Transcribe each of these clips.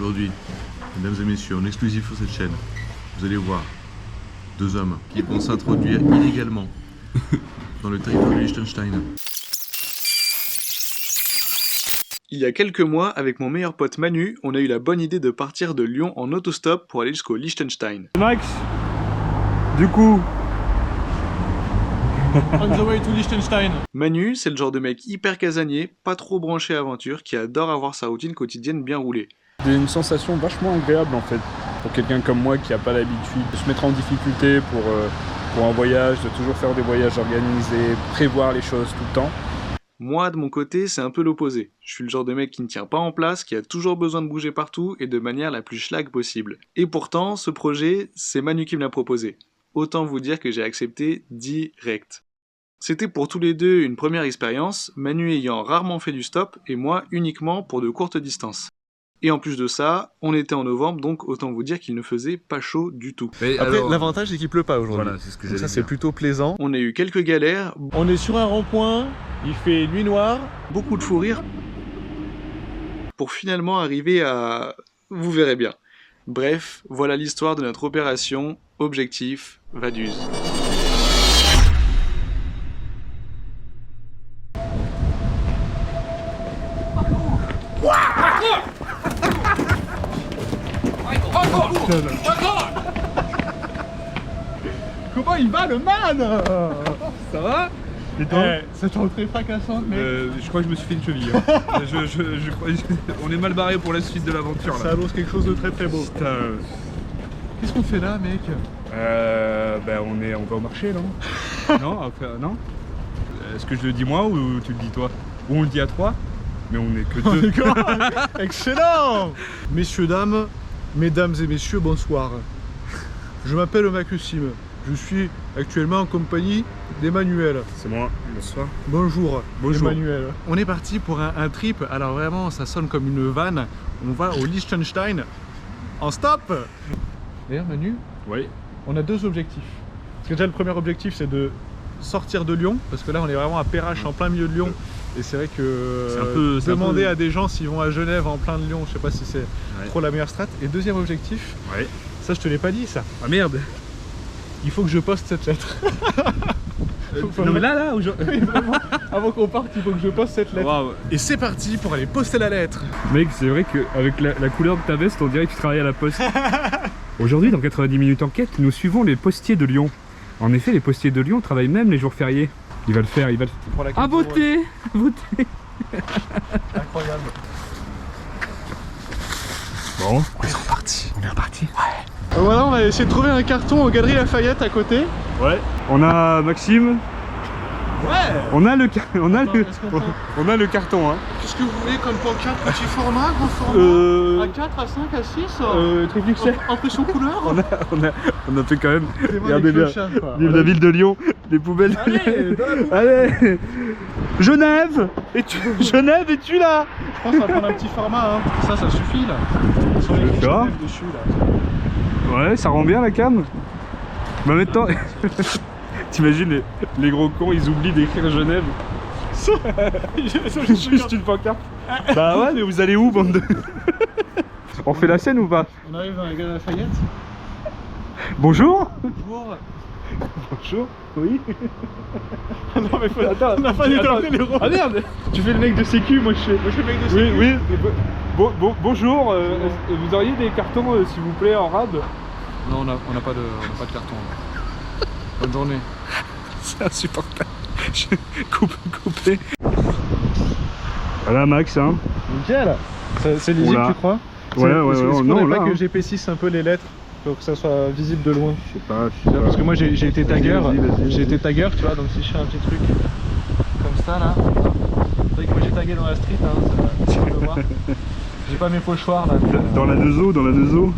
Aujourd'hui, mesdames et messieurs, en exclusif sur cette chaîne, vous allez voir deux hommes qui vont s'introduire illégalement dans le territoire du Liechtenstein. Il y a quelques mois, avec mon meilleur pote Manu, on a eu la bonne idée de partir de Lyon en autostop pour aller jusqu'au Liechtenstein. Max, du coup... On the way to Liechtenstein. Manu, c'est le genre de mec hyper casanier, pas trop branché aventure, qui adore avoir sa routine quotidienne bien roulée. C'est une sensation vachement agréable en fait, pour quelqu'un comme moi qui n'a pas l'habitude de se mettre en difficulté pour un voyage, de toujours faire des voyages organisés, prévoir les choses tout le temps. Moi, de mon côté, c'est un peu l'opposé. Je suis le genre de mec qui ne tient pas en place, qui a toujours besoin de bouger partout et de manière la plus schlag possible. Et pourtant, ce projet, c'est Manu qui me l'a proposé. Autant vous dire que j'ai accepté direct. C'était pour tous les deux une première expérience, Manu ayant rarement fait du stop et moi uniquement pour de courtes distances. Et en plus de ça, on était en novembre, donc autant vous dire qu'il ne faisait pas chaud du tout. Mais Après, alors, l'avantage c'est qu'il pleut pas aujourd'hui. Voilà, c'est ce que Donc j'allais ça c'est dire. plutôt plaisant. On a eu quelques galères, On est sur un rond-point, il fait nuit noire. beaucoup de fou rire, pour finalement arriver à... Vous verrez bien. Bref, voilà l'histoire de notre opération, objectif, Vaduz. Comment il va le man? Ça va? Et Cette entrée fracassante mec. Je crois que je me suis fait une cheville. Je crois, on est mal barré pour la suite de l'aventure Ça là. annonce quelque chose de très très beau. Putain, Qu'est-ce qu'on fait là mec? ben on va au marché non? Non, enfin, non? Est-ce que je le dis moi ou tu le dis toi? Ou on le dit à trois? Mais on est que deux. D'accord. Excellent. Messieurs, dames, mesdames et messieurs, bonsoir. Je m'appelle Macusim. Je suis actuellement en compagnie d'Emmanuel. C'est moi, bonsoir. Bonjour, Bonjour. Emmanuel. On est parti pour un trip, alors vraiment ça sonne comme une vanne. On va au Liechtenstein en stop. D'ailleurs Manu, Oui. on a deux objectifs. Parce que déjà le premier objectif c'est de sortir de Lyon, parce que là on est vraiment à Perrache en plein milieu de Lyon. Et c'est vrai que c'est un demander peu- à des gens s'ils vont à Genève en plein de Lyon, je sais pas si c'est trop la meilleure strat. Et deuxième objectif, Ouais. ça je te l'ai pas dit ça, Ah merde. il faut que je poste cette lettre. Non mais là aujourd'hui. Oui, vraiment, avant qu'on parte, il faut que je poste cette lettre. Waouh. Et c'est parti pour aller poster la lettre. Mec, c'est vrai qu'avec la couleur de ta veste, on dirait que tu travailles à la poste. Aujourd'hui, dans 90 minutes enquête, nous suivons les postiers de Lyon. En effet, les postiers de Lyon travaillent même les jours fériés. Il va le faire, il va le faire. Pour la Ah, voter. Voter. Incroyable. Bon, On est reparti. on est reparti. Voilà, on va essayer de trouver un carton aux Galeries Lafayette à côté. Ouais. On a Maxime. Ouais. On a le carton, hein. Qu'est-ce que vous voulez comme pancarte? Petit format, grand format? À 4, à 5, à 6? Triple XL. Impression couleur? On a fait quand même. C'est moi, Regardez les bien. clochards, quoi. Vive la ville de Lyon, les poubelles. Allez, dans la boue. Allez. Genève. Genève, es-tu là? Je pense qu'on va prendre un petit format, hein. Ça suffit là. Sur les D'accord. Genève dessus là. Ouais, ça rend bien la cam. Bah maintenant, t'imagines les gros cons, ils oublient d'écrire Genève. Juste une pancarte. Bah ouais, mais vous allez où, bande de... On fait la scène ou pas? On arrive dans la Galerie Lafayette. Bonjour. Bonjour. Bonjour. Oui. Non mais faut... Attends, on n'a pas déterminé les rôles. Ah merde. Tu fais le mec de sécu, moi je fais... Moi je suis le mec de Oui, sécu. oui. Bonjour, vous auriez des cartons s'il vous plaît en rab? Non, on n'a pas de carton. Bonne journée. C'est insupportable. Coupé. Voilà Max, hein. Nickel. C'est lisible, Oula. tu crois? Ouais, Est-ce qu'on non, n'a là, pas hein. que j'épaississe un peu les lettres pour que ça soit visible de loin? Je sais pas, Parce que moi j'ai été tagger, Vas-y. j'ai été tagger, tu vois, donc si je fais un petit truc comme ça là, c'est vrai que moi j'ai tagué dans la street, hein, ça, tu peux le voir. J'ai pas mes pochoirs là. Dans la 2O,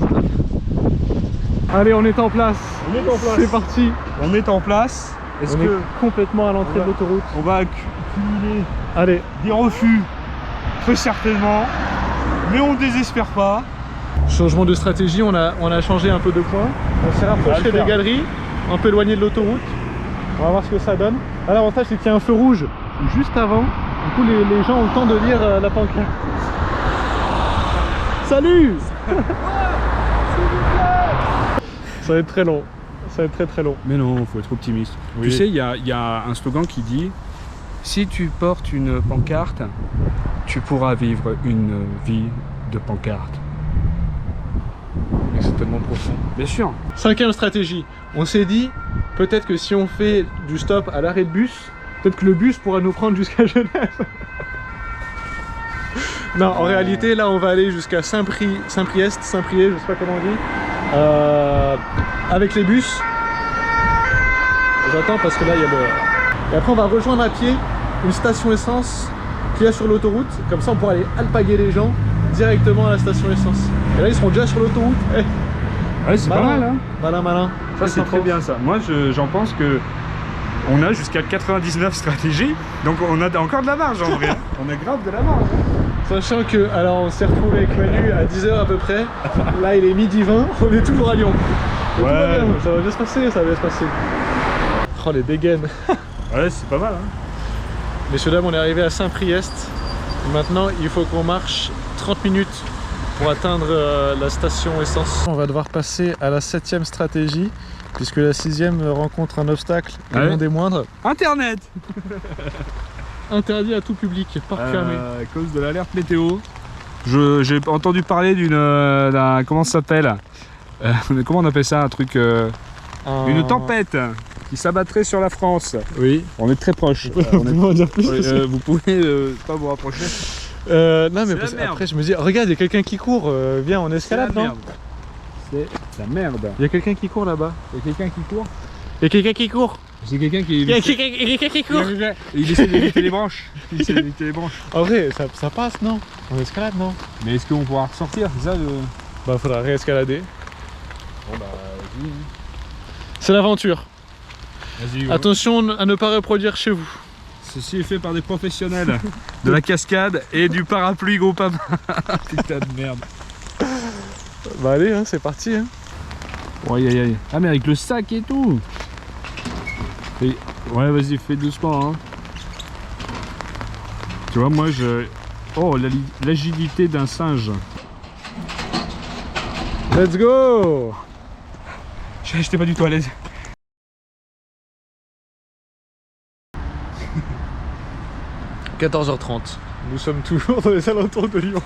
Allez, on est en place. On est en place. C'est parti. On est en place. Est-ce On que est complètement à l'entrée de l'autoroute. on va cumuler Allez, des refus? Très certainement. Mais on désespère pas. changement de stratégie, on a changé un peu de point. On s'est rapproché des galeries, un peu éloigné de l'autoroute. On va voir ce que ça donne. Là, l'avantage c'est qu'il y a un feu rouge juste avant. Du coup les gens ont le temps de lire la pancarte. Salut! Ça va être très long. Ça va être très très long. Mais non, faut être optimiste. Oui. Tu sais, il y a un slogan qui dit si tu portes une pancarte, tu pourras vivre une vie de pancarte. C'est tellement profond. Bien sûr. 5e stratégie. On s'est dit, peut-être que si on fait du stop à l'arrêt de bus, peut-être que le bus pourra nous prendre jusqu'à Genève. Non, en réalité, là, on va aller jusqu'à Saint-Priest, je sais pas comment on dit, avec les bus. J'attends parce que là, il y a le... Et après, on va rejoindre à pied une station essence qu'il y a sur l'autoroute. Comme ça, on pourra aller alpaguer les gens directement à la station essence. Et là, ils seront déjà sur l'autoroute. Eh, Ouais, c'est pas mal, hein. malin. Ça, c'est très bien, ça. Moi, j'en pense que on a jusqu'à 99 stratégies, donc on a encore de la marge, en vrai. On a grave de la marge. Sachant que, alors on s'est retrouvé avec Manu à 10h à peu près, là il est midi 20, on est toujours à Lyon. Et tout va bien, ça va bien se passer, ça va bien se passer. Oh les dégaines. Ouais, c'est pas mal, hein. Messieurs dames, on est arrivé à Saint-Priest. Maintenant il faut qu'on marche 30 minutes pour atteindre la station essence. On va devoir passer à la 7e stratégie, puisque la 6e rencontre un obstacle, et non des moindres. Internet. Interdit à tout public, parc fermé. À cause de l'alerte météo. J'ai entendu parler d'un... Comment ça s'appelle comment on appelle ça, un truc... Une tempête qui s'abattrait sur la France. Oui. On est très proche. On peut en dire plus. Vous pouvez pas vous rapprocher. Non mais parce, après je me dis, regarde, il y a quelqu'un qui court, viens on escalade, non? C'est la merde. Il y a quelqu'un qui court là-bas. Il y a quelqu'un qui court. Il y a quelqu'un qui court. C'est quelqu'un qui... Il y a quelqu'un qui court. Il essaie d'éviter les branches. Il essaie d'éviter les branches. En vrai, ça passe, non? On escalade, non? Mais est-ce qu'on pourra ressortir? C'est ça le... Bah faudra réescalader. Bon bah vas-y. C'est l'aventure. Vas-y. Attention à ne pas reproduire chez vous. Ceci est fait par des professionnels de la cascade et du parapluie Groupama. Putain de merde. Bah allez, hein, c'est parti. Hein. Oh, aïe aïe aïe. Ah mais avec le sac et tout. Ouais vas-y, fais doucement. Hein. Tu vois, moi je... Oh, l'agilité d'un singe. Let's go. J'étais pas du tout à l'aise. – 14h30. Nous sommes toujours dans les alentours de Lyon.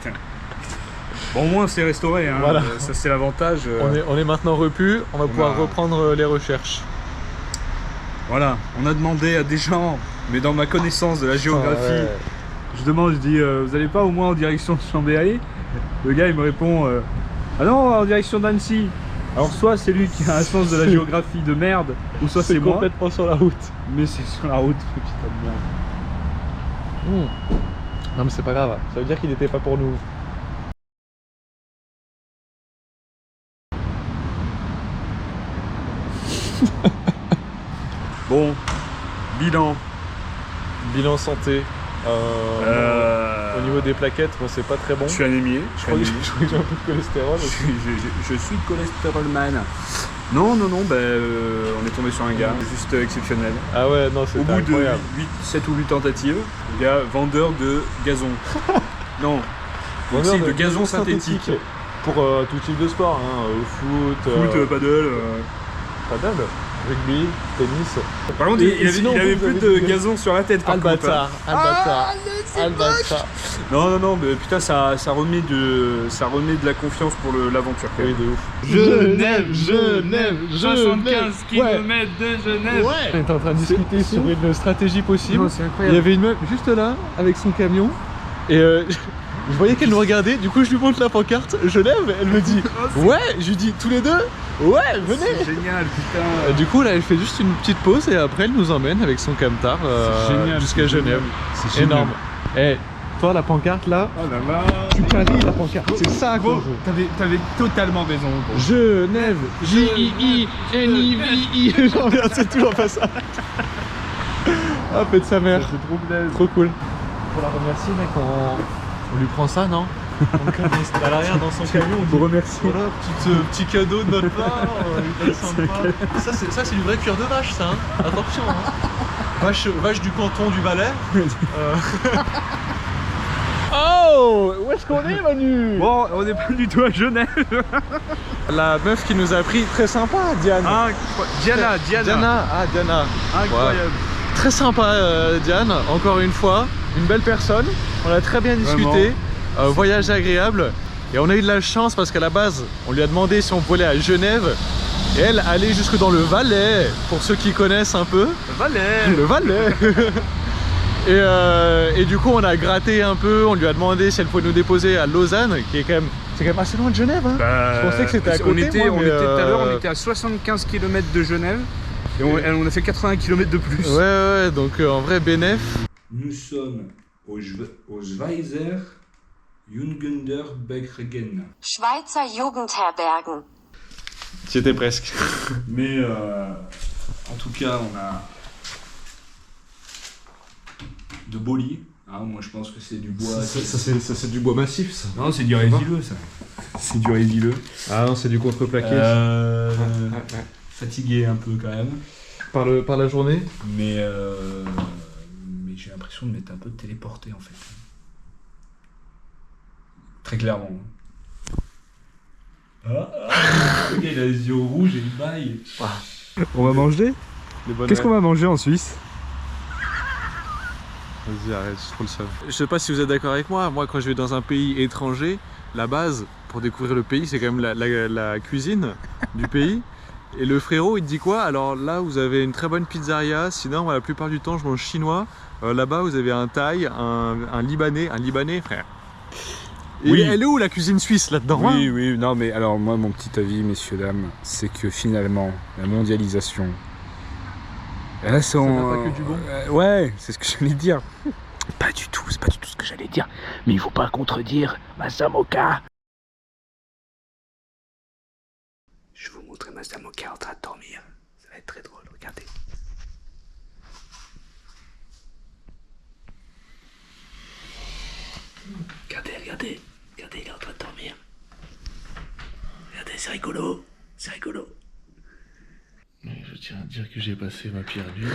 Bon, au moins c'est restauré, hein. Voilà. Ça c'est l'avantage. On est maintenant repu, on va pouvoir reprendre les recherches. Voilà, on a demandé à des gens, mais dans ma connaissance de la géographie, je demande, je dis, vous allez pas au moins en direction de Chambéry? Le gars il me répond, ah non, en direction d'Annecy. Alors soit c'est lui qui a un sens de la géographie de merde, ou soit c'est moi. Complètement sur la route. Mais c'est sur la route, putain de merde. Non mais c'est pas grave, ça veut dire qu'il n'était pas pour nous. Bon, bilan. Bilan santé. Au niveau des plaquettes, bon, c'est pas très bon. Je suis anémié. Je crois que j'ai un peu de cholestérol. Je suis cholestérolman. Non, on est tombé sur un gars juste exceptionnel. Ah ouais, non, c'est incroyable. Au bout de 7 ou 8 tentatives, le gars vendeur de gazon. Non, Vendeur de gazon synthétique. Pour tout type de sport, hein, foot, paddle. paddle, rugby, tennis. Par contre, il avait plus de gazon sur la tête. Albatar. Non, mais putain, ça remet de la confiance pour l'aventure. Oui, de ouf. Genève 75 km de Genève. Ouais. On était en train de discuter sur une stratégie possible. C'est Il y incroyable. avait une meuf juste là, avec son camion, et je voyais qu'elle nous regardait, du coup je lui montre la pancarte, je lève, elle me dit ouais, je lui dis tous les deux, ouais, venez. C'est génial, putain. Et du coup là elle fait juste une petite pause et après elle nous emmène avec son camtar jusqu'à Genève. C'est énorme. Eh, toi la pancarte là, Oh là là. tu paries la pancarte, c'est ça Gros, gros. t'avais totalement raison. Gros. Genève, J-I-I-N-I-V-I. J'en reviens, c'est toujours pas ça. Ah, faites sa mère. C'est trop blaise. Trop cool. Pour la remercier, mec, on lui prend ça, non? À l'arrière dans son camion, on Vous remercie. voilà, petit cadeau de notre part, hyper sympa. Ça c'est du vrai cuir de vache, ça, hein. Attention, hein. Vache du canton du Valais. Oh, où est-ce qu'on est, Manu? Bon, on n'est pas du tout à Genève. La meuf qui nous a pris, très sympa, Diane. Diana. Ah, Diana. Incroyable. Ouais. Très sympa, Diane, encore une fois. Une belle personne. On a très bien discuté. Voyage agréable. Et on a eu de la chance parce qu'à la base, on lui a demandé si on pouvait aller à Genève. Et elle allait jusque dans le Valais, pour ceux qui connaissent un peu. Le Valais. Et du coup, on a gratté un peu. On lui a demandé si elle pouvait nous déposer à Lausanne, qui est quand même assez loin de Genève. Hein. Je pensais que c'était à côté. On était tout à l'heure, on était à 75 km de Genève. Et on a fait 80 km de plus. Ouais, donc en vrai, bénéf. Nous sommes au Schweizer Jugenderbergen. Schweizer Jugendherbergen. C'était presque. Mais en tout cas, on a de beaux lits. Hein, moi, je pense que c'est du bois. Ça c'est du bois massif, ça. Non, c'est du résileux, ça. C'est du résileux. Ah non, c'est du contreplaqué. Fatigué un peu quand même. Par la journée. Mais j'ai l'impression de m'être un peu téléporté en fait. Très clairement. Le gars il a les yeux rouges et il baille. On va manger? Qu'est-ce qu'on va manger en Suisse? Vas-y, arrête, c'est trop le seum. Je sais pas si vous êtes d'accord avec moi. Moi, quand je vais dans un pays étranger, la base pour découvrir le pays, c'est quand même la cuisine du pays. Et le frérot, il te dit quoi? Alors là, vous avez une très bonne pizzeria. Sinon, moi, la plupart du temps, je mange chinois. Là-bas, vous avez un thaï, un libanais, frère. Et Oui. elle est où la cuisine suisse là-dedans? Oui, non mais alors moi mon petit avis messieurs dames, c'est que finalement la mondialisation, là c'est Ça n'a pas que du bon. ouais, c'est ce que j'allais dire. Pas du tout, c'est pas du tout ce que j'allais dire. Mais il faut pas contredire Masamoka. Je vais vous montrer Masamoka en train de dormir. Ça va être très drôle, regardez. Regardez, il est en train de dormir. Regardez, c'est rigolo. Je tiens à dire que j'ai passé ma pire nuit.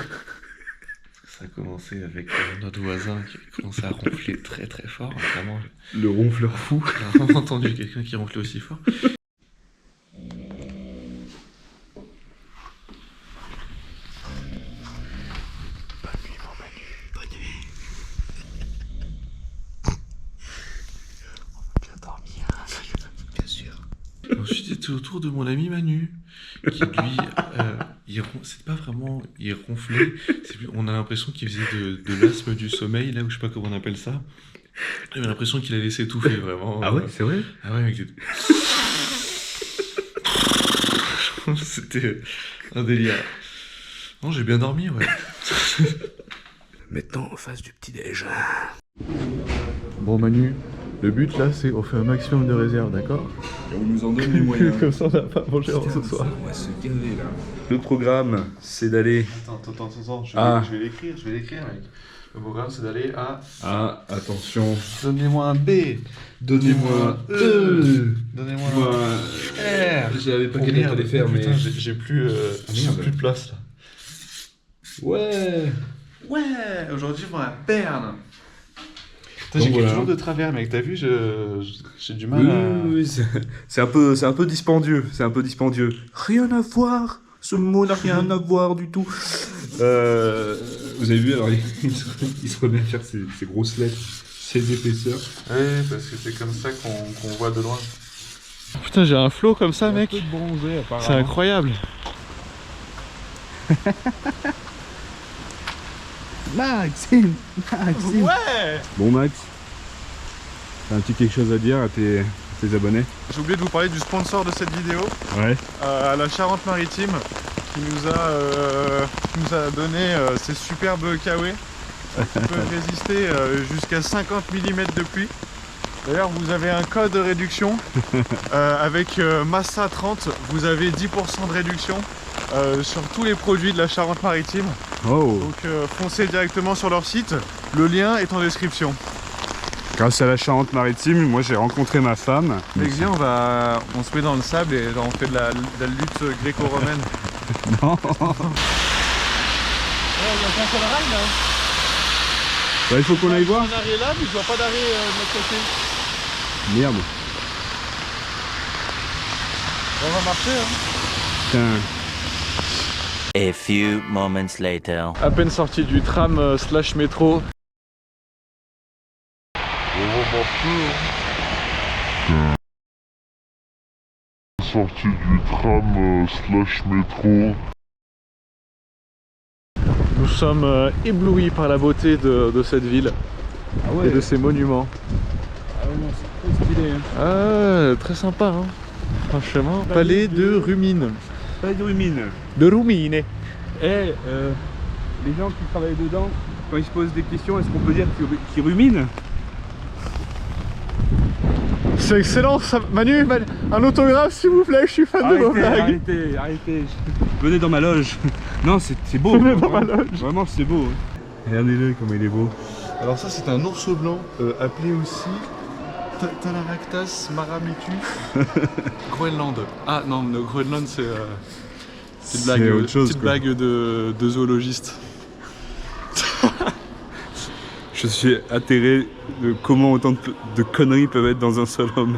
Ça a commencé avec notre voisin qui a commencé à ronfler très très fort. Vraiment, Le ronfleur fou. j'ai rarement entendu quelqu'un qui ronflait aussi fort. Ensuite, j'étais autour de mon ami Manu, qui lui, c'est pas vraiment, il ronflait, on a l'impression qu'il faisait de l'asthme du sommeil, là où je sais pas comment on appelle ça. J'avais l'impression qu'il allait s'étouffer, vraiment. Ah ouais, c'est vrai. Ah ouais, mec, c'était un délire. Non, j'ai bien dormi, ouais. Maintenant, en face du petit-déj. Bon Manu, le but là, c'est on fait un maximum de réserves, d'accord? Et on nous en donne les moyens. Comme ça, on n'a pas mangé ce soir. On va se gaver là. Le programme, c'est d'aller. Attends, Ah. je vais l'écrire, mec. Le programme, c'est d'aller à... Ah, attention. Donnez-moi un B. Donnez-moi un E. Donnez-moi Moi, un R. j'avais pas Oh, qu'à merde, les faire, mais. putain, j'ai plus, merde. plus de place là. Ouais. Ouais, aujourd'hui, on va à Berne. Putain, Donc j'écris voilà. toujours de travers, mec. T'as vu, j'ai du mal à... Oui, c'est un peu dispendieux. Rien à voir. Ce mot n'a rien à voir du tout. Vous avez vu, alors il se remet à faire ses grosses lettres, ses épaisseurs. Ouais, parce que c'est comme ça qu'on voit de loin. Putain, j'ai un flow comme ça, mec. Un peu de bronzé, apparemment. C'est incroyable. Maxime. Ouais. Bon Max, t'as un petit quelque chose à dire à tes abonnés? J'ai oublié de vous parler du sponsor de cette vidéo, Ouais. à la Charente-Maritime, qui nous a donné ces superbes kawés qui peuvent résister jusqu'à 50 mm de pluie. D'ailleurs, vous avez un code de réduction avec Massa 30, vous avez 10% de réduction sur tous les produits de la Charente-Maritime. Oh. Donc foncez directement sur leur site, le lien est en description. Grâce à la Charente-Maritime, moi j'ai rencontré ma femme. Mec, viens, on se met dans le sable et genre, on fait de la lutte gréco-romaine. Non. Ouais, il y a qu'un seul rail là. Bah, il faut qu'on aille voir. Un arrêt là, mais je vois pas d'arrêt de l'autre côté. Merde. On va marcher, hein. Putain. A few moments later. À peine sorti du tram slash métro. Sorti du tram slash métro. Nous sommes éblouis par la beauté de cette ville Ah et de ses monuments. Ah ouais, non, c'est trop stylé. Hein. Ah, très sympa, hein. Franchement. Palais de Rumine. Pas de rumine. De Rumine. Et les gens qui travaillent dedans, quand ils se posent des questions, est-ce qu'on peut dire qu'ils ruminent? C'est excellent, ça. Manu, un autographe s'il vous plaît, je suis fan de vos blagues. Arrêtez. Venez dans ma loge. Non, c'est beau. Venez dans ma loge. Vraiment, c'est beau. Hein. Regardez-le comme il est beau. Alors ça c'est un ours blanc, appelé aussi Talaractas marametus Groenland. Ah non, le Groenland c'est une blague, autre chose, petite quoi. blague de zoologiste. Je suis atterré de comment autant de conneries peuvent être dans un seul homme.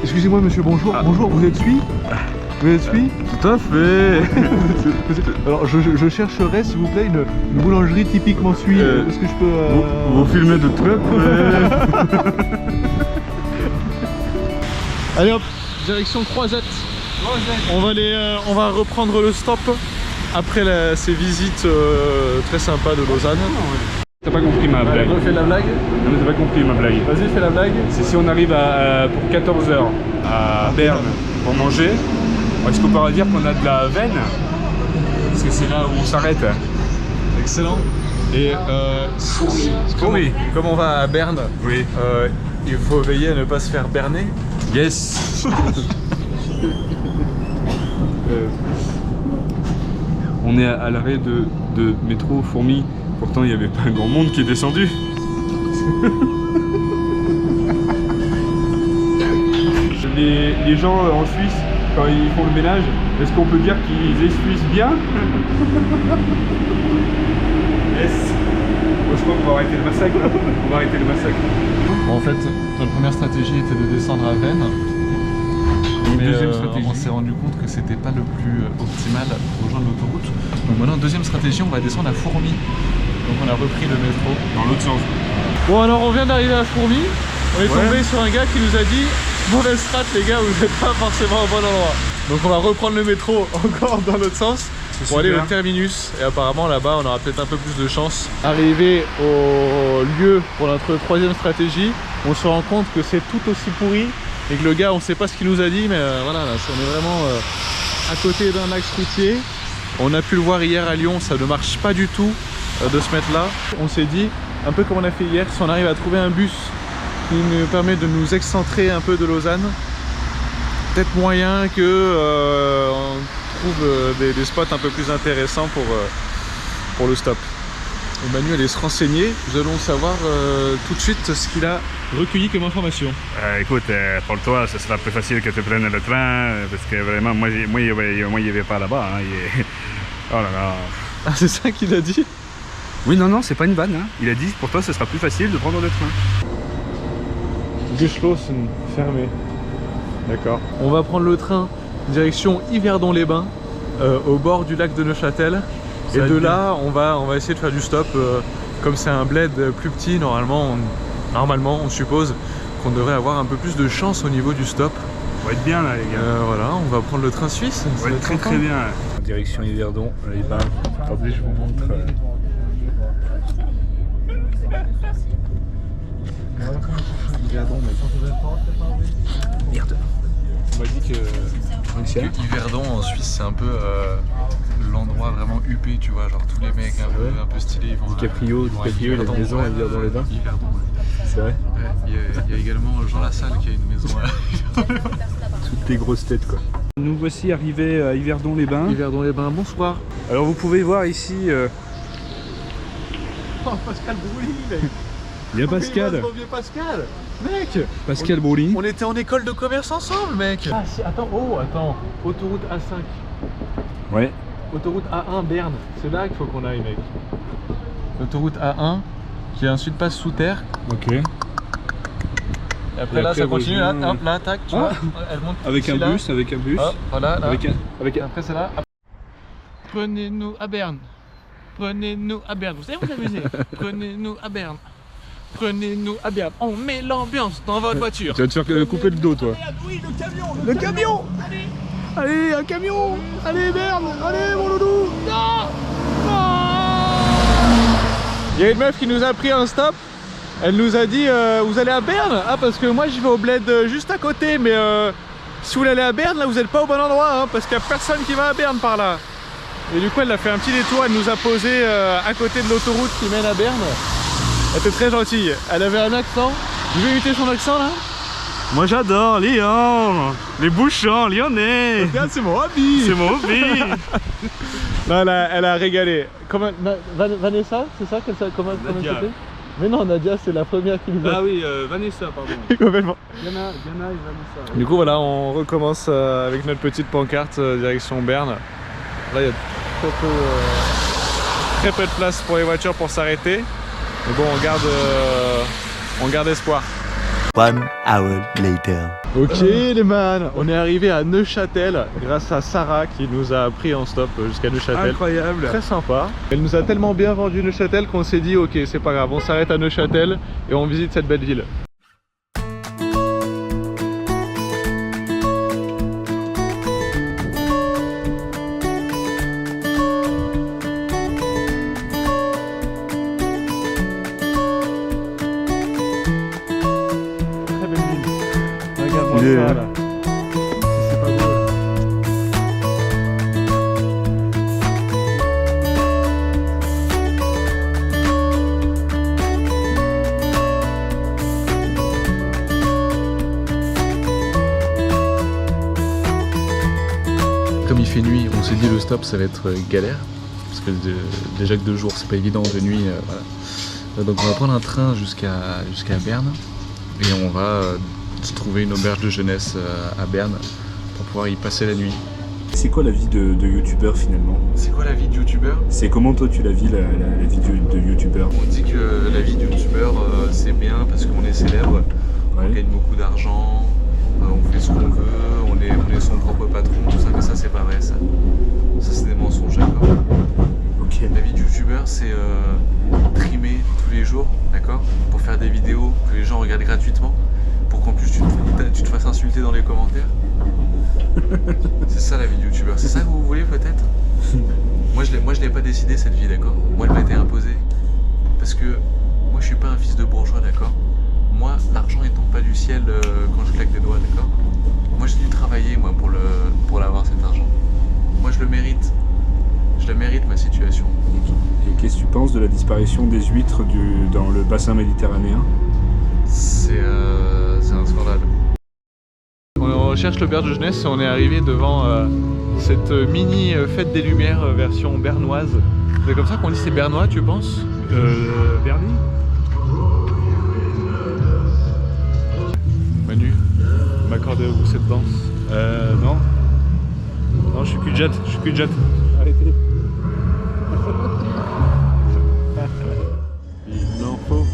Excusez-moi monsieur, bonjour. Bonjour, vous êtes Suisse? Vous êtes Suisse? Tout à fait. Alors je chercherais s'il vous plaît une boulangerie typiquement suisse. Est-ce que je peux... Vous filmez de très près. Allez hop, direction Croisette. On va reprendre le stop après ces visites très sympas de Lausanne. T'as pas compris ma blague. Refais la blague. Non mais t'as pas compris ma blague. Vas-y, fais la blague. C'est si on arrive pour 14 h à Berne pour manger, est-ce qu'on pourra dire qu'on a de la veine? Parce que c'est là où on s'arrête. Excellent. Et comme on va à Berne, Oui. il faut veiller à ne pas se faire berner. Yes. On est à l'arrêt de métro Fourmi. Pourtant, il n'y avait pas un grand monde qui est descendu. les gens en Suisse, quand ils font le ménage, est-ce qu'on peut dire qu'ils essuient bien? Yes. Moi, je crois qu'on va arrêter le massacre. Là. On va arrêter le massacre. Bon, en fait, notre première stratégie était de descendre à Vennes. Mais deuxième stratégie. On s'est rendu compte que c'était pas le plus optimal pour rejoindre l'autoroute. Donc maintenant, deuxième stratégie, on va descendre à Fourmi. Donc on a repris le métro. Dans l'autre sens. Bon, alors on vient d'arriver à Fourmi. On est tombé sur un gars qui nous a dit mauvaise strat les gars, vous n'êtes pas forcément au bon endroit. Donc on va reprendre le métro encore dans l'autre sens pour aller au terminus. Et apparemment là-bas on aura peut-être un peu plus de chance. Arrivé au lieu pour notre troisième stratégie, on se rend compte que c'est tout aussi pourri et que le gars on sait pas ce qu'il nous a dit, mais voilà, là, on est vraiment à côté d'un axe routier. On a pu le voir hier à Lyon, ça ne marche pas du tout de se mettre là. On s'est dit, un peu comme on a fait hier, si on arrive à trouver un bus qui nous permet de nous excentrer un peu de Lausanne, peut-être moyen que on trouve des spots un peu plus intéressants pour le stop. Emmanuel allait se renseigner, nous allons savoir tout de suite ce qu'il a recueilli comme information. Écoute, pour toi, ce sera plus facile que tu prennes le train, parce que vraiment, moi il n'y avait pas là-bas. Hein, oh là là. Ah, c'est ça qu'il a dit? Oui, non, c'est pas une vanne. Hein. Il a dit, pour toi, ce sera plus facile de prendre le train. Geschlossen, fermé. D'accord. On va prendre le train direction Yverdon-les-Bains, au bord du lac de Neuchâtel. Et de là, on va essayer de faire du stop. Comme c'est un bled plus petit, normalement, on suppose qu'on devrait avoir un peu plus de chance au niveau du stop. On va être bien là, les gars. Voilà, on va prendre le train suisse. On va être très très bien. En direction Yverdon, les bains. Attendez, je vous montre. Merde. On m'a dit que Yverdon en Suisse, c'est un peu l'endroit vraiment huppé, tu vois, genre tous les mecs un peu stylés ils vont DiCaprio, il a une maison à Yverdon-les-Bains. Yverdon, ouais. C'est vrai. Ouais, il y a également Jean Lassalle qui a une maison à Toutes les grosses têtes quoi. Nous voici arrivés à Yverdon-les-Bains. Yverdon-les-Bains, bonsoir. Alors vous pouvez voir ici... Oh, Pascal Brouli, mec. Il y a Pascal. Vieux Pascal, mec. Pascal Brouli. On était en école de commerce ensemble, mec. Ah si, attends, autoroute A5. Ouais. Autoroute A1 Berne, c'est là qu'il faut qu'on aille, mec. Autoroute A1 qui ensuite passe sous terre. Ok. Et après là, ça continue, là, rejoint... hop, là, tac, tu vois, elle monte avec un là. bus, avec un bus. Hop, voilà, là. Avec un... Après c'est là. Prenez-nous à Berne. Prenez-nous à Berne. Vous savez vous amuser. Prenez-nous à Berne. Prenez-nous à Berne. On met l'ambiance dans votre voiture. Tu vas te faire couper le dos, toi. Oui, le camion. Le camion. Allez, un camion. Allez, Berne. Allez, mon loulou. Non. Il y a une meuf qui nous a pris un stop. Elle nous a dit vous allez à Berne? Ah parce que moi je vais au bled juste à côté, mais si vous voulez aller à Berne là vous n'êtes pas au bon endroit hein, parce qu'il n'y a personne qui va à Berne par là. Et du coup elle a fait un petit détour, elle nous a posé à côté de l'autoroute qui mène à Berne. Elle était très gentille, elle avait un accent. Je vais imiter son accent là. Moi j'adore Lyon. Les bouchons lyonnais. Regarde c'est mon hobby. C'est mon hobby. Non, elle a régalé. Comment, Vanessa, c'est ça comment c'était? Mais non, Nadia, c'est la première qui nous a... Ah oui, Vanessa, pardon. Complètement. Diana et Vanessa. Du coup, voilà, on recommence avec notre petite pancarte direction Berne. Là, il y a très peu de place pour les voitures pour s'arrêter. Mais bon, on garde espoir. 1 hour later. Ok les man, on est arrivé à Neuchâtel grâce à Sarah qui nous a pris en stop jusqu'à Neuchâtel. Incroyable. Très sympa. Elle nous a tellement bien vendu Neuchâtel qu'on s'est dit ok c'est pas grave, on s'arrête à Neuchâtel et on visite cette belle ville. Yeah. Là. C'est pas drôle. Comme il fait nuit, on s'est dit le stop ça va être galère parce que déjà que 2 jours c'est pas évident, de nuit voilà. Donc on va prendre un train jusqu'à Berne et on va se trouver une auberge de jeunesse à Berne pour pouvoir y passer la nuit. C'est quoi la vie de youtubeur finalement? C'est quoi la vie de youtubeur? C'est comment toi tu la vis la vie de youtubeur? On dit que la vie de youtubeur c'est bien parce qu'on est célèbre, on gagne beaucoup d'argent, on fait ce qu'on veut, on est son propre patron, tout ça, mais ça c'est pas vrai ça. Ça c'est des mensonges, d'accord? Ok. La vie de youtubeur c'est trimer tous les jours, d'accord? Pour faire des vidéos que les gens regardent gratuitement, pour qu'en plus tu te fasses insulter dans les commentaires. C'est ça la vie de youtubeur, c'est ça que vous voulez peut-être? Moi je l'ai pas décidé cette vie, d'accord? Moi elle m'a été imposée. Parce que moi je suis pas un fils de bourgeois, d'accord? Moi l'argent il tombe pas du ciel quand je claque des doigts, d'accord? Moi j'ai dû travailler moi pour l'avoir cet argent. Moi je le mérite. Je la mérite ma situation. Et qu'est-ce que tu penses de la disparition des huîtres dans le bassin méditerranéen? C'est un scandale. On recherche l'auberge de jeunesse et on est arrivé devant cette mini fête des Lumières version bernoise. C'est comme ça qu'on dit c'est bernois, tu penses? Bernie? Manu, m'accordez-vous cette danse? Non. Non, je suis cul de jatte, Arrêtez. Il en faut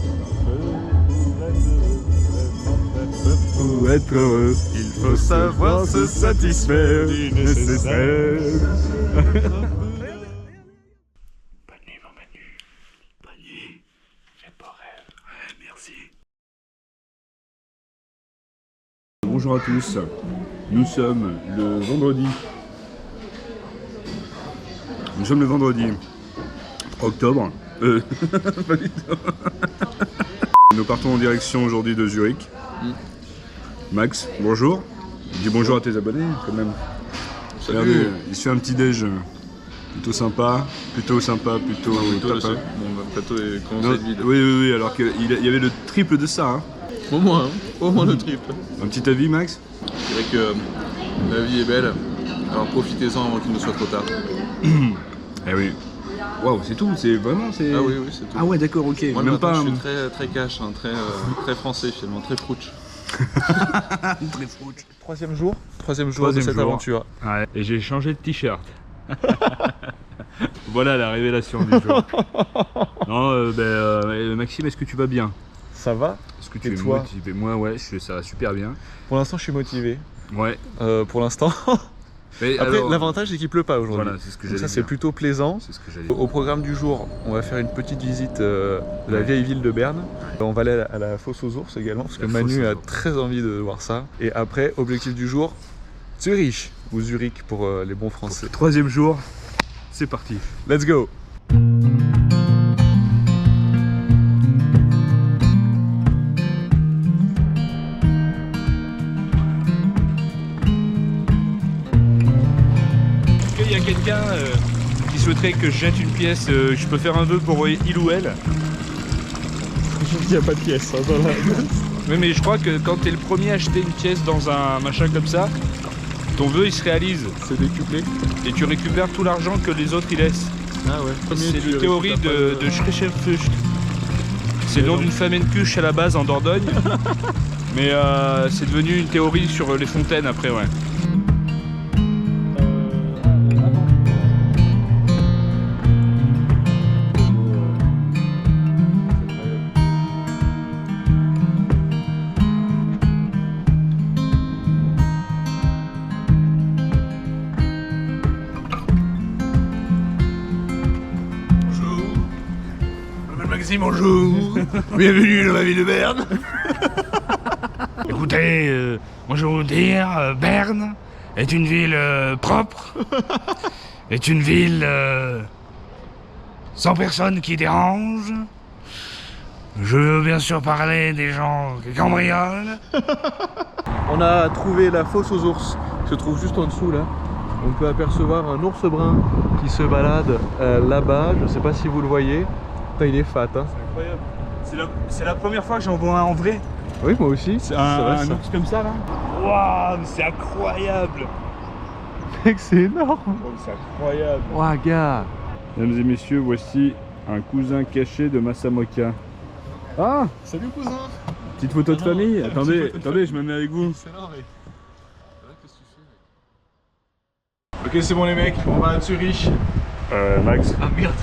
pour être heureux, il faut savoir se satisfaire du nécessaire. Bonne nuit mon Manu. Bonne nuit. Fais beau rêve. Ouais, merci. Bonjour à tous, nous sommes le vendredi. Nous sommes le vendredi octobre. Pas du tout. Nous partons en direction aujourd'hui de Zurich. Max, bonjour. Dis bonjour à tes abonnés quand même. Regardez, il se fait un petit déj plutôt sympa, plutôt sympa, plutôt top, hein. Bon, le plateau est Non, commencé à être vide. oui, alors qu'il y avait le triple de ça. Hein. Au moins le triple. Un petit avis, Max? Je dirais que la vie est belle, alors profitez-en avant qu'il ne soit trop tard. Eh oui. Waouh, c'est tout, c'est vraiment. C'est... Ah oui, c'est tout. Ah ouais, d'accord, ok. Moi, Même le matin, pas. je suis très cash, hein, très français finalement, très prouch. Très fouch. Troisième jour de cette jour. aventure. Ouais, et j'ai changé de t-shirt. Voilà la révélation du jour. Non, Maxime, est-ce que tu vas bien? Ça va? Est-ce que tu Et es toi? motivé? Moi, ouais, ça va super bien. Pour l'instant, je suis motivé. Ouais. Pour l'instant. Mais Après, alors- l'avantage, c'est qu'il pleut pas aujourd'hui. Voilà, c'est ce que Donc j'allais ça, c'est dire. plutôt plaisant. C'est ce que j'allais dire. Au programme du jour, on va faire une petite visite de la vieille ville de Berne. On va aller à la fosse aux ours également, parce que La fosse Manu aux a ours. très envie de voir ça. Et après, objectif du jour, Zurich, ou Zurich pour les bons français. Troisième jour, c'est parti. Let's go! Est-ce qu'il y a quelqu'un qui souhaiterait que je jette une pièce? Je peux faire un vœu pour il ou elle? Il n'y a pas de pièce hein, dans la... Oui, mais je crois que quand t'es le premier à acheter une pièce dans un machin comme ça, ton vœu il se réalise C'est décuplé. et tu récupères tout l'argent que les autres y laissent. Ah ouais. C'est la théorie de Schrechenfucht. C'est le nom d'une Flamencuche à la base en Dordogne. Mais c'est devenu une théorie sur les fontaines après, ouais. Maxime, bonjour. Bienvenue dans la ville de Berne. Écoutez, moi je vais vous dire, Berne est une ville propre, est une ville sans personne qui dérange. Je veux bien sûr parler des gens qui cambriolent. On a trouvé la fosse aux ours, qui se trouve juste en dessous là. On peut apercevoir un ours brun qui se balade là-bas, je sais pas si vous le voyez. Putain, il est fat hein. C'est incroyable. C'est la première fois que j'en vois un en vrai. Oui, moi aussi. C'est vrai, un ça. ours comme ça là. Waouh, c'est incroyable. Mec, c'est énorme. Oh, c'est incroyable. Ouah, gars. Mesdames et messieurs, voici un cousin caché de Masamoka. Ah, Salut cousin. petite photo de famille. petite Attendez, photo de attendez, je me mets avec vous. C'est là, mais... Ok, c'est bon les mecs, on va à Zurich. Max. Ah merde.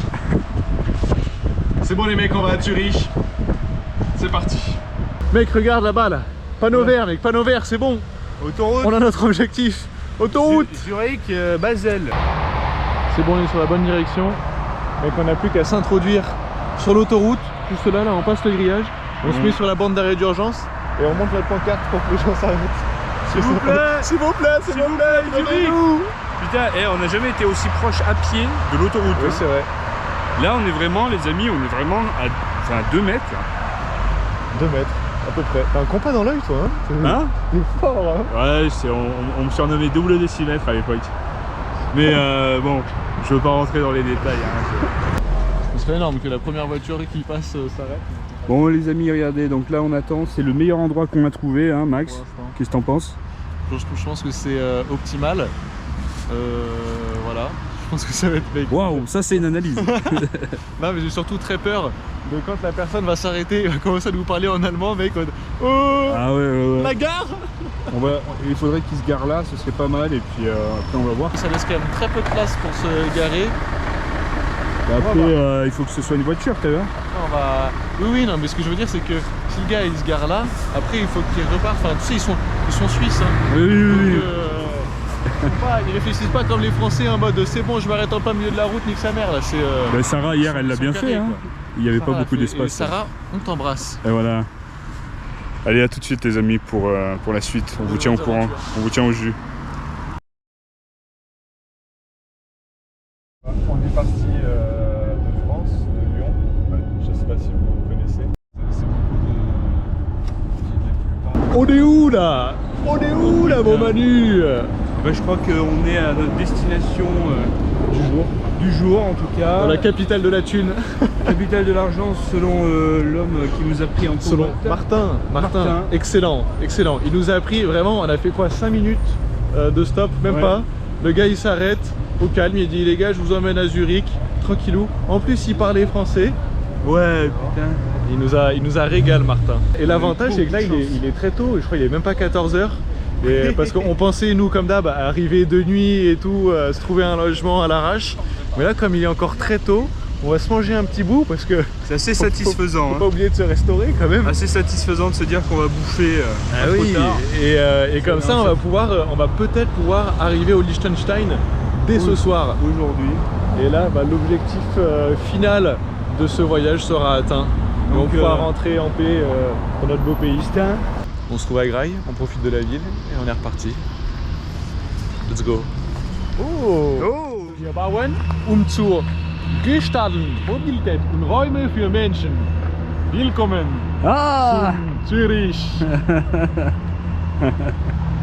C'est bon les mecs, on va à Zurich. C'est parti. Mec, regarde là-bas là. Panneau vert mec, panneau vert, c'est bon. Autoroute. On a notre objectif. Autoroute. Zurich, Basel. C'est bon, on est sur la bonne direction. Mec, on n'a plus qu'à s'introduire sur l'autoroute. Juste là, on passe le grillage. On se met sur la bande d'arrêt d'urgence et on monte la pancarte pour que les gens s'arrêtent. S'il vous plaît. S'il vous plaît, s'il vous plaît, Zurich. Putain, on n'a jamais été aussi proche à pied de l'autoroute. Oui, c'est vrai. Là, on est vraiment, les amis, on est vraiment à 2 mètres. 2 mètres, à peu près. T'as un compas dans l'œil, toi, hein? Hein? T'es fort, hein? Ouais, on me surnommait double décimètre à l'époque. Mais bon, je veux pas rentrer dans les détails. Hein, Ce serait énorme que la première voiture qui passe s'arrête. Bon, les amis, regardez, donc là, on attend. C'est le meilleur endroit qu'on a trouvé, hein, Max. Pour l'instant. Qu'est-ce que t'en penses? Je pense que c'est optimal. Voilà. Je pense que ça va être mec. Waouh, ça c'est une analyse. Non mais j'ai surtout très peur de quand la personne va s'arrêter et va commencer à nous parler en allemand mec. Oh Ah ouais. la gare. Il faudrait qu'il se gare là, ce serait pas mal. Et puis après, on va voir. Ça laisse quand même très peu de place pour se garer. Et après, il faut que ce soit une voiture, t'as vu? On va... Oui, non mais ce que je veux dire c'est que si le gars il se gare là, après il faut qu'il reparte. Enfin tu sais ils sont suisses hein. Oui. Donc, ils réfléchissent pas comme les Français en mode c'est bon je m'arrête en plein milieu de la route, nique sa mère là. C'est Bah, Sarah hier elle l'a bien fait, hein. Il n'y avait pas beaucoup d'espace. Sarah, on t'embrasse. Et voilà. Allez, à tout de suite les amis pour la suite. On vous tient au courant, on vous tient au jus. On est parti de France, de Lyon. Je sais pas si vous connaissez. C'est beaucoup de... On est où là? On est où là, mon Manu? Bah, je crois qu'on est à notre destination du jour en tout cas. Dans la capitale de la thune. Capitale de l'argent selon l'homme qui nous a pris en cours. Selon Martin. Excellent. Il nous a pris vraiment, on a fait quoi, 5 minutes de stop, même pas. Le gars il s'arrête au calme, il dit les gars je vous emmène à Zurich, tranquillou. En plus il parlait français. Ouais putain. Il nous a régalé Martin. Et l'avantage c'est que là il est très tôt, je crois qu'il est même pas 14 h. Et parce qu'on pensait nous comme d'hab arriver de nuit et tout, se trouver un logement à l'arrache. Mais là comme il est encore très tôt, on va se manger un petit bout parce que c'est assez satisfaisant. Faut pas oublier de se restaurer quand même. Assez satisfaisant de se dire qu'on va bouffer trop tard. Et comme ça on va peut-être pouvoir arriver au Liechtenstein dès ce soir. Aujourd'hui. Et là l'objectif final de ce voyage sera atteint. Donc, on pourra rentrer en paix dans notre beau pays. On se trouve à Grail, on profite de la ville et on est reparti. Let's go. Wir bauen zur Gestatten, Mobilität und Räume für Menschen. Willkommen zum Zürich.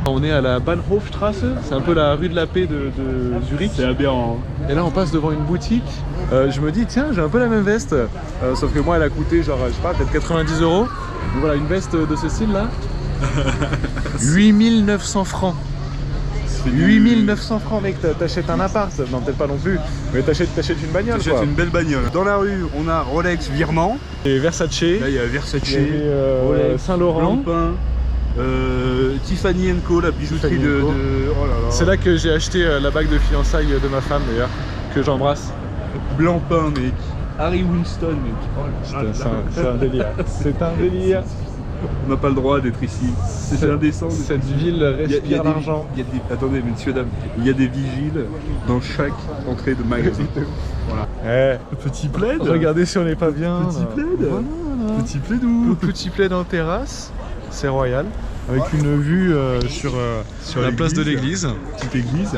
On est à la Bahnhofstrasse, c'est un peu la rue de la paix de Zurich. C'est aberrant. Et là on passe devant une boutique. Je me dis tiens j'ai un peu la même veste. Sauf que moi elle a coûté genre je sais pas peut-être 90 €. Donc voilà une veste de ce style là. 8900 francs. 8900 francs mec, t'achètes un appart, non peut-être pas non plus, mais t'achètes une bagnole quoi. T'achètes une belle bagnole. Dans la rue on a Rolex Virement. Et Versace. Là il y a Versace, Rolex, Saint-Laurent. Blancpain. Tiffany & Co, la bijouterie de... Oh là là. C'est là que j'ai acheté la bague de fiançailles de ma femme d'ailleurs, que j'embrasse. Blancpain mec. Harry Winston mec. Oh, c'est un délire. C'est un délire. On n'a pas le droit d'être ici. C'est indécent. Cette ville respire l'argent. Attendez messieurs dames, il y a des vigiles dans chaque entrée de magasin. Voilà. Petit plaid. Regardez si on n'est pas bien. Petit plaid. Voilà. Petit plaid où? Petit plaid en terrasse. C'est royal, avec une vue sur la place de l'église. Petite église.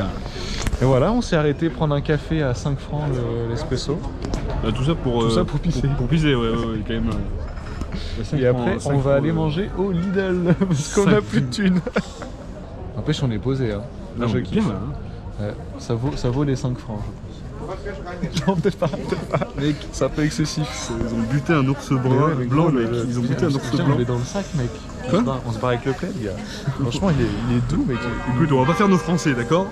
Et voilà, on s'est arrêté prendre un café à 5 francs l'espresso. Tout ça pour pisser. Pour pisser, ouais, quand même. Et après, on va aller manger au Lidl, parce qu'on a plus de thunes. N'empêche, on est posé. Hein. Là, je kiffe. Ça vaut les 5 francs, je pense. Non, peut-être pas. Mec, c'est un peu excessif. Ils ont buté un ours brun, blanc, mec. Ils ont buté un ours blanc. On est dans le sac, mec. Quoi? On se barre avec le plaid, gars. Franchement, il est doux, mec. Écoute, on va pas faire nos français, d'accord?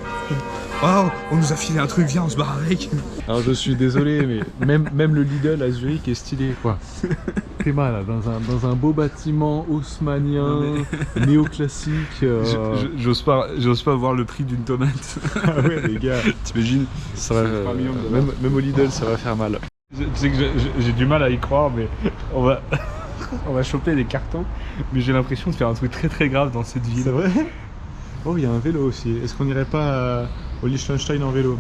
Oh, on nous a filé un truc, viens, on se barre avec. Alors, je suis désolé, mais même le Lidl à Zurich est stylé, quoi. T'es mal, là, dans un beau bâtiment haussmannien, néoclassique. J'ose pas voir le prix d'une tomate. Ah ouais, les gars. T'imagines? Ça va, même au Lidl, ça va faire mal. Tu sais que j'ai du mal à y croire, mais on va choper des cartons. Mais j'ai l'impression de faire un truc très très grave dans cette ville. C'est vrai? Oh, il y a un vélo aussi. Est-ce qu'on irait pas au Liechtenstein en vélo?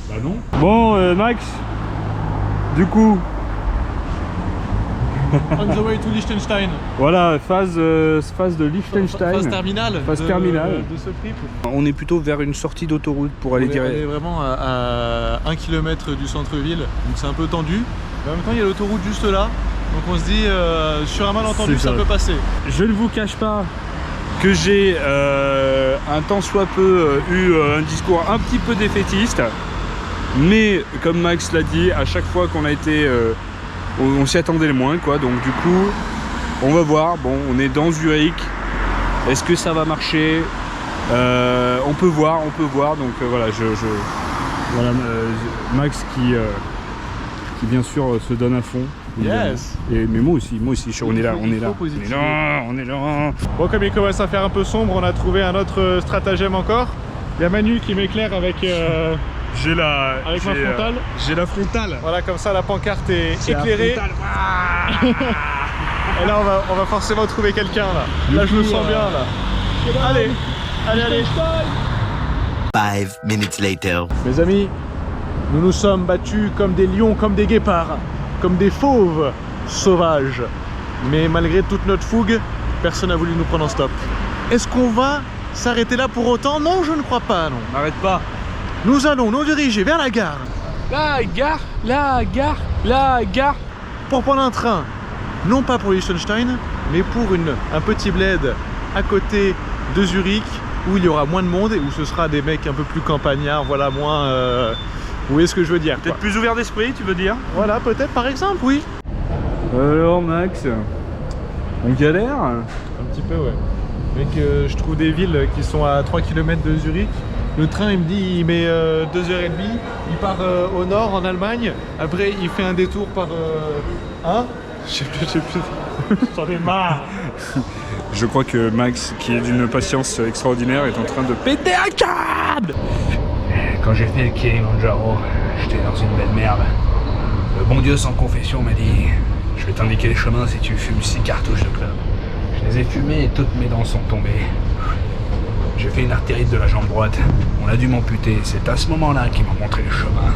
Bah non. Bon, Max, du coup... On the way to Liechtenstein. Voilà, phase de Liechtenstein. Phase terminale. De ce trip. On est plutôt vers une sortie d'autoroute pour aller direct. On est vraiment à 1 km du centre-ville, donc c'est un peu tendu. Mais en même temps, il y a l'autoroute juste là. Donc on se dit, sur un malentendu, ça peut passer. Je ne vous cache pas que j'ai un tant soit peu eu un discours un petit peu défaitiste. Mais comme Max l'a dit, à chaque fois qu'on a été... on s'y attendait le moins quoi, donc du coup on va voir. Bon, on est dans Zurich, est-ce que ça va marcher? On peut voir, donc voilà, voilà Max qui bien sûr se donne à fond. Yes. Mais moi aussi, on est là. Bon, comme il commence à faire un peu sombre, on a trouvé un autre stratagème encore. Il y a Manu qui m'éclaire avec ma frontale. J'ai la frontale. Voilà, comme ça la pancarte est éclairée. Et là on va forcément trouver quelqu'un là. Là je me sens bien là. Allez. 5 minutes later. Mes amis, nous nous sommes battus comme des lions, comme des guépards, comme des fauves sauvages. Mais malgré toute notre fougue, personne n'a voulu nous prendre en stop. Est-ce qu'on va s'arrêter là pour autant? Non, je ne crois pas, non. N'arrête pas. Nous allons nous diriger vers la gare. La gare. Pour prendre un train, non pas pour Liechtenstein, mais pour un petit bled à côté de Zurich, où il y aura moins de monde et où ce sera des mecs un peu plus campagnards, voilà, moins... vous voyez ce que je veux dire? Peut-être plus ouvert d'esprit, tu veux dire? Voilà, peut-être par exemple, oui. Alors Max, on galère? Un petit peu, ouais. Mec, je trouve des villes qui sont à 3 km de Zurich. Le train, il me dit, il met 2h30. Il part au nord, en Allemagne. Après, il fait un détour par... Hein? Je sais plus. J'en ai marre. Je crois que Max, qui est d'une patience extraordinaire, est en train de péter un câble. Quand j'ai fait le Kilimanjaro, j'étais dans une belle merde. Le bon Dieu sans confession m'a dit « Je vais t'indiquer les chemins si tu fumes 6 cartouches de club ». Je les ai fumées et toutes mes dents sont tombées. J'ai fait une artérite de la jambe droite. On a dû m'amputer. C'est à ce moment-là qu'il m'a montré le chemin.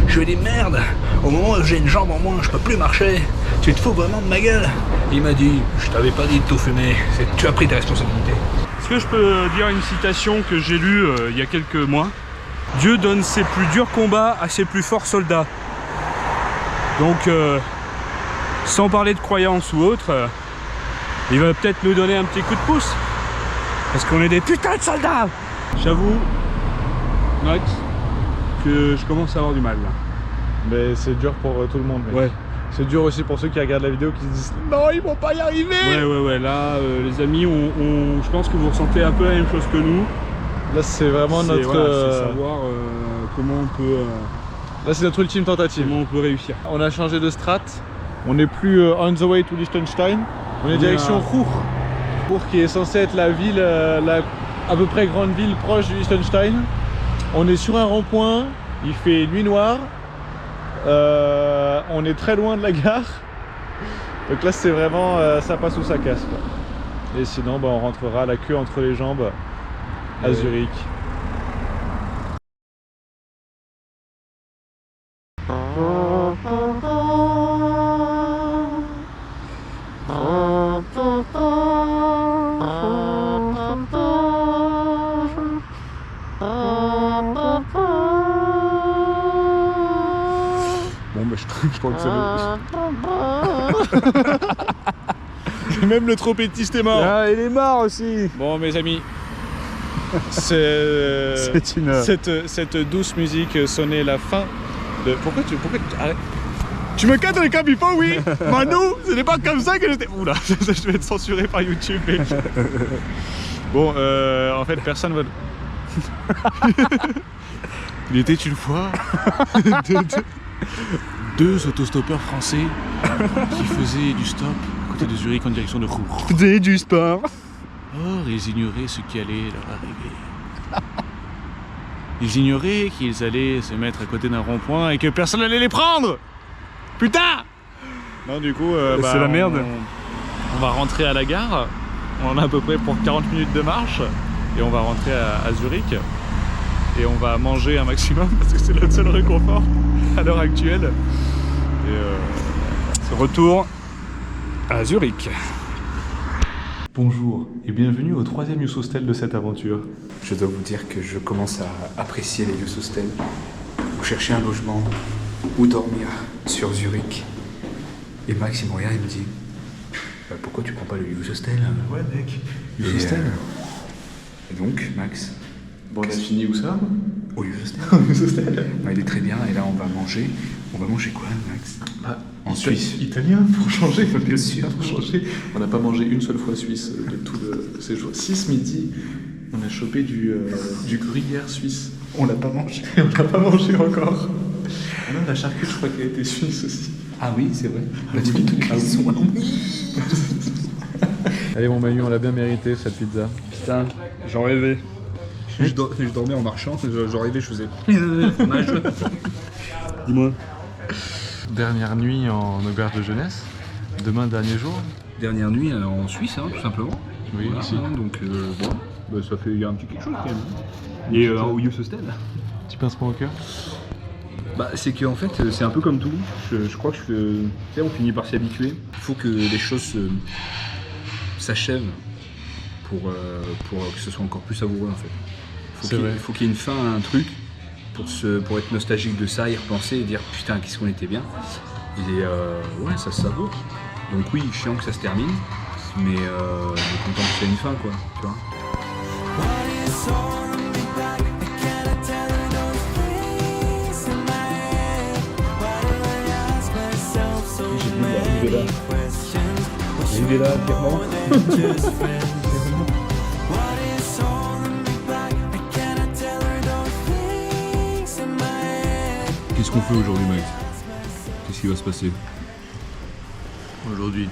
Je lui ai dit « Merde, au moment où j'ai une jambe en moins, je peux plus marcher. Tu te fous vraiment de ma gueule ?» Il m'a dit « Je t'avais pas dit de tout fumer. Tu as pris tes responsabilités. » Est-ce que je peux dire une citation que j'ai lue il y a quelques mois? Dieu donne ses plus durs combats à ses plus forts soldats. Donc, sans parler de croyance ou autre, il va peut-être nous donner un petit coup de pouce. Parce qu'on est des putains de soldats. J'avoue, Max, que je commence à avoir du mal là. Mais c'est dur pour tout le monde, mec. Ouais. C'est dur aussi pour ceux qui regardent la vidéo qui se disent « Non, ils vont pas y arriver !» Ouais, là, les amis, je pense que vous ressentez un peu la même chose que nous. Là, c'est vraiment notre... Voilà, c'est savoir comment on peut... Là, c'est notre ultime tentative. Comment on peut réussir. On a changé de strat. On n'est plus on the way to Liechtenstein. On est direction Ruhr. Ruhr qui est censée être la ville, la à peu près grande ville proche du Liechtenstein. On est sur un rond-point. Il fait nuit noire. On est très loin de la gare. Donc là, c'est vraiment ça passe ou ça casse, quoi. Et sinon, bah, on rentrera la queue entre les jambes à Zurich. Bon, bah, je crois que c'est même le trompettiste est mort. Ah, il est mort aussi. Bon, mes amis, cette douce musique sonnait la fin de... Pourquoi tu arrête. Tu me cadres les câbles, il faut, oui. Manu, ce n'est pas comme ça que j'étais... Oula, je vais être censuré par YouTube, mec. Bon, en fait, personne va... Il était une fois deux autostoppeurs français qui faisaient du stop à côté de Zurich en direction de Ruhr. Faisaient du sport. Or, ils ignoraient ce qui allait leur arriver. Ils ignoraient qu'ils allaient se mettre à côté d'un rond-point et que personne n'allait les prendre. Putain! Non, du coup, c'est la merde. On va rentrer à la gare. On en a à peu près pour 40 minutes de marche. Et on va rentrer à Zurich. Et on va manger un maximum parce que c'est notre seul réconfort à l'heure actuelle. Et retour à Zurich. Bonjour et bienvenue au 3e Youth Hostel de cette aventure. Je dois vous dire que je commence à apprécier les Youth Hostels. Vous cherchez un logement, où dormir sur Zurich. Et Max il me regarde et me dit pourquoi tu prends pas le Youth Hostel? Ouais mec, Youth Hostel. Et donc Max, bon, on a fini où ça? au Youth Hostel. Youth Hostel. Il est très bien et là on va manger. On va manger quoi Max? En Suisse. Italien, pour changer. Bien sûr. Pour changer. On n'a pas mangé une seule fois suisse de tout le séjour. 6 midi, on a chopé du gruyère suisse. On l'a pas mangé. On l'a pas mangé encore. Ah non, la charcuterie, je crois qu'elle était suisse aussi. Ah oui, c'est vrai. Ah oui. Allez mon Manu, on l'a bien mérité cette pizza. Putain, j'en rêvais. Je dormais en marchant, j'en rêvais, je faisais... Dis-moi. Dernière nuit en auberge de jeunesse. Demain, dernier jour. Dernière nuit en Suisse, hein, tout simplement. Oui, voilà, ici. Hein, donc bon, bah, ça fait un petit quelque chose quand même. Et au Youth Hostel. Petit pincement au cœur. Bah, c'est qu'en fait, c'est un peu comme tout. Je crois que tu sais, on finit par s'y habituer. Il faut que les choses s'achèvent pour que ce soit encore plus savoureux en fait. Il faut qu'il y ait une fin à un truc pour être nostalgique de ça, y repenser et dire putain qu'est-ce qu'on était bien. Et ouais, ça se savoure. Donc oui, chiant que ça se termine, Mais content que c'est une fin, quoi, tu vois. J'ai vu là, clairement. Qu'est-ce qu'on fait aujourd'hui, Max? Qu'est-ce qui va se passer? Aujourd'hui,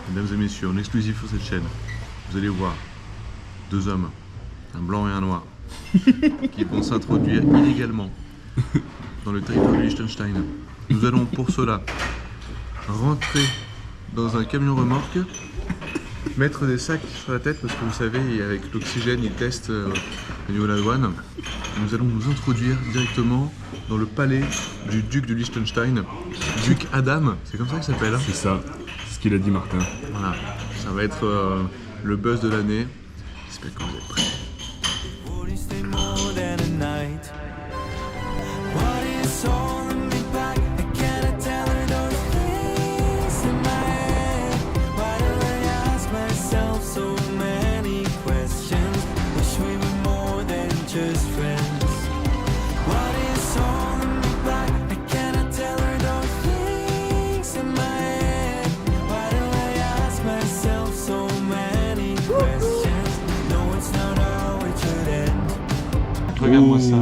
mesdames et messieurs, en exclusif sur cette chaîne, vous allez voir deux hommes, un blanc et un noir, qui vont s'introduire illégalement dans le territoire du Liechtenstein. Nous allons pour cela rentrer dans un camion remorque, mettre des sacs sur la tête parce que vous savez, avec l'oxygène, ils testent au niveau de la douane. Nous allons nous introduire directement dans le palais du duc de Liechtenstein, duc Adam, c'est comme ça qu'il s'appelle. Hein. C'est ça, c'est ce qu'il a dit Martin. Voilà, ça va être le buzz de l'année. J'espère que vous êtes prêts. Regarde-moi ça.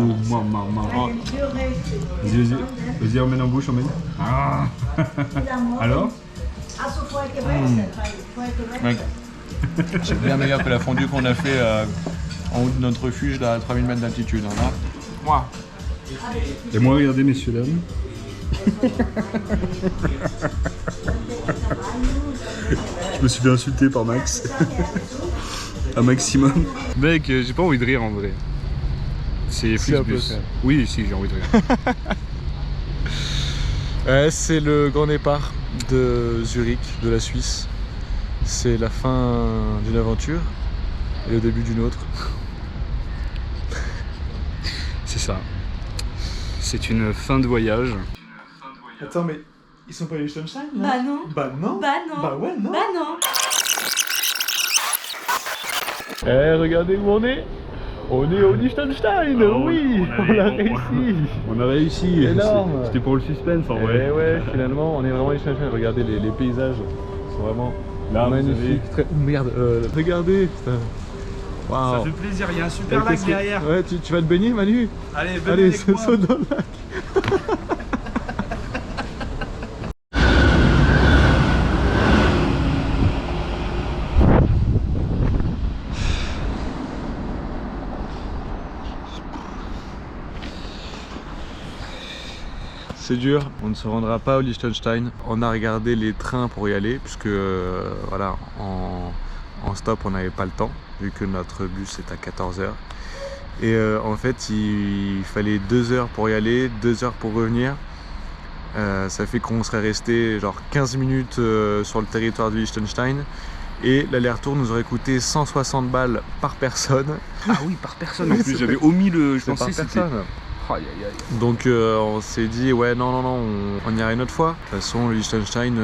Vas-y, emmène en bouche, emmène. Ah. Alors? C'est bien meilleur que la fondue qu'on a fait en haut de notre refuge là, à 3000 mètres d'altitude. Hein, là. Moi. Et moi, regardez, messieurs, dames. Je me suis fait insulter par Max. Un maximum. Mec, j'ai pas envie de rire en vrai. C'est Flixbus. Oui, si, j'ai envie de rire. Ouais, c'est le grand départ de Zurich, de la Suisse. C'est la fin d'une aventure et le début d'une autre. C'est ça. C'est une fin de voyage. Attends, mais ils sont pas à Liechtenstein? Bah non. Bah non. Bah non. Bah ouais, non. Bah non. Eh, regardez où on est. On est au Liechtenstein, oui, on l'a réussi. On a réussi. Énorme. C'était pour le suspense en vrai. Et ouais, finalement, on est vraiment à Liechtenstein. Regardez les paysages, sont vraiment là, magnifiques. Très... Merde, regardez. Wow. Ça fait plaisir, il y a un super lac derrière. Ouais, tu vas te baigner, Manu? Allez, saute dans le lac. C'est dur, on ne se rendra pas au Liechtenstein. On a regardé les trains pour y aller, puisque voilà, en stop on n'avait pas le temps, vu que notre bus est à 14 h. Et en fait il fallait 2 heures pour y aller, 2 heures pour revenir. Ça fait qu'on serait resté genre 15 minutes sur le territoire du Liechtenstein. Et l'aller-retour nous aurait coûté 160 balles par personne. Ah oui, par personne en plus, j'avais omis le... Je pensais par personne. Aïe, aïe, aïe. Donc on s'est dit ouais non, on ira une autre fois. De toute façon le Liechtenstein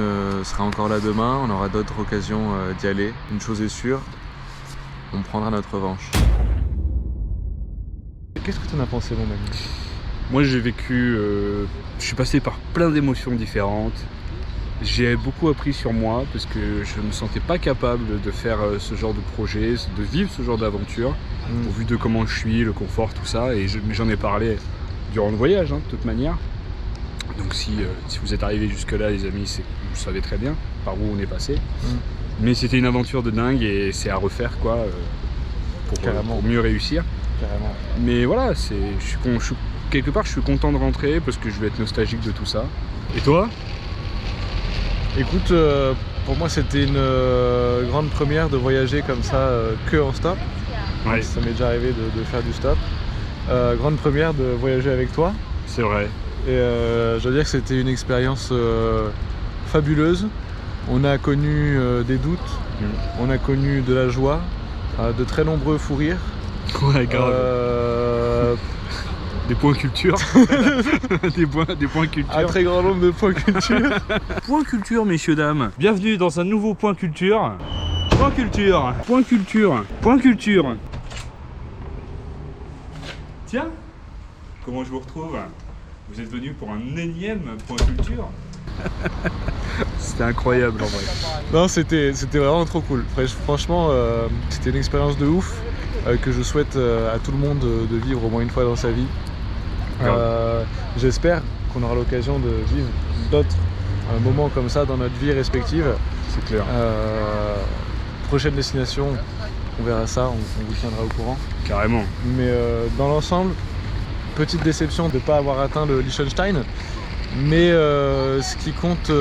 sera encore là demain, on aura d'autres occasions d'y aller. Une chose est sûre, on prendra notre revanche. Qu'est-ce que tu en as pensé mon ami? Moi j'ai vécu, je suis passé par plein d'émotions différentes. J'ai beaucoup appris sur moi parce que je ne me sentais pas capable de faire ce genre de projet, de vivre ce genre d'aventure, au vu de comment je suis, le confort, tout ça. Mais j'en ai parlé durant le voyage, hein, de toute manière. Donc si vous êtes arrivés jusque là les amis, c'est que vous savez très bien par où on est passé. Mais c'était une aventure de dingue et c'est à refaire quoi, pour mieux réussir. Carrément. Mais voilà, quelque part je suis content de rentrer parce que je vais être nostalgique de tout ça. Et toi? Écoute, pour moi c'était une grande première de voyager comme ça que en stop. Ouais. Ça m'est déjà arrivé de faire du stop. Grande première de voyager avec toi. C'est vrai. Et je dois dire que c'était une expérience fabuleuse. On a connu des doutes, on a connu de la joie, de très nombreux fous rires. Ouais, grave. Des points culture. des points culture. Un très grand nombre de points culture. Point culture, messieurs, dames. Bienvenue dans un nouveau point culture. Point culture. Point culture. Point culture. Tiens, comment je vous retrouve? Vous êtes venu pour un énième point culture? C'était incroyable en vrai. Non, c'était vraiment trop cool. Franchement, c'était une expérience de ouf que je souhaite à tout le monde de vivre au moins une fois dans sa vie. J'espère qu'on aura l'occasion de vivre d'autres moments comme ça dans notre vie respective. C'est clair. Prochaine destination, on verra ça, on vous tiendra au courant. Carrément. Mais dans l'ensemble, petite déception de ne pas avoir atteint le Liechtenstein. Mais ce qui compte,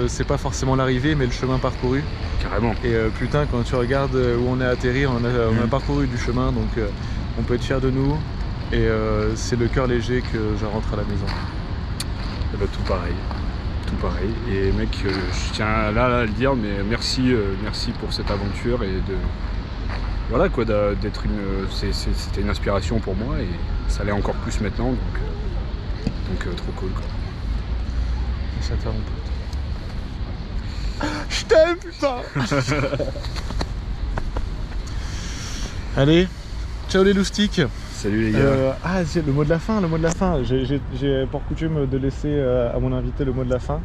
c'est pas forcément l'arrivée, mais le chemin parcouru. Carrément. Et putain, quand tu regardes où on est atterri, on a parcouru du chemin, donc on peut être fier de nous. Et c'est le cœur léger que je rentre à la maison. Et bah, tout pareil. Tout pareil. Et mec, je tiens là à le dire, mais merci pour cette aventure et de. Voilà quoi, d'être c'était une inspiration pour moi et ça l'est encore plus maintenant, donc trop cool quoi. Ça te va, mon pote. Je t'aime, putain. Allez, ciao les loustiques. Salut les gars. C'est le mot de la fin, J'ai pour coutume de laisser à mon invité le mot de la fin.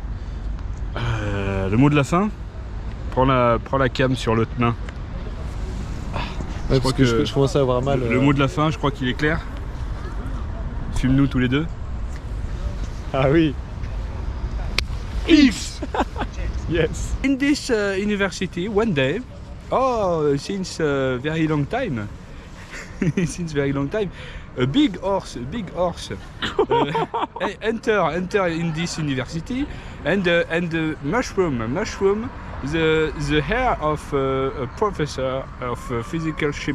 Le mot de la fin? Prends la cam sur l'autre main. Ouais, parce que je commençais à avoir mal. Le mot de la fin, je crois qu'il est clair. Fume-nous tous les deux. Ah oui. If Yes. in this university one day, since very long time, a big horse enter in this university, and the mushroom, the hair of a professor of physical chemistry